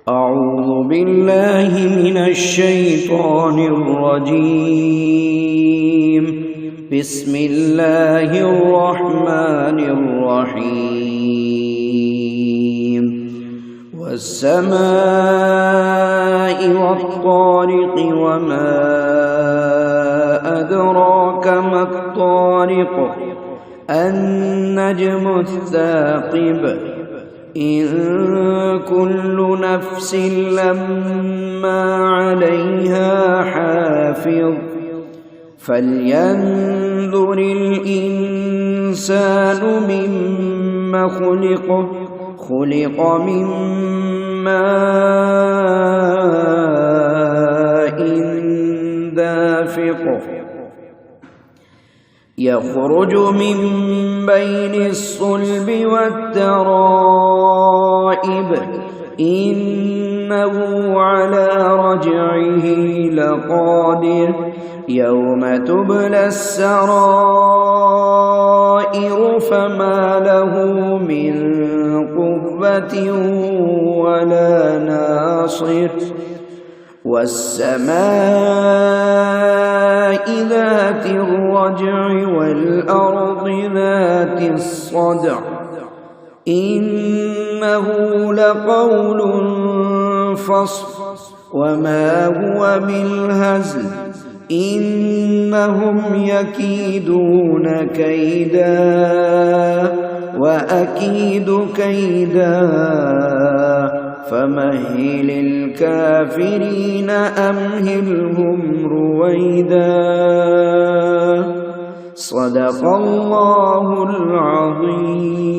أعوذ بالله من الشيطان الرجيم. بسم الله الرحمن الرحيم. والسماء والطارق وما أدراك ما الطارق النجم الثاقب إن كل نفس لما عليها حافظ فلينظر الإنسان مما خلق من ماء دافق يخرج من بين الصلب والترائب إنه على رجعه لقادر يوم تبلى السرائر فما له من قوة ولا ناصر والسماء ذات الرجع والأرض ذات الصدع إنه لقول فصل وما هو بالهزل إنهم يكيدون كيدا وأكيد كيدا فمهل الكافرين أمهلهم رويدا. صدق الله العظيم.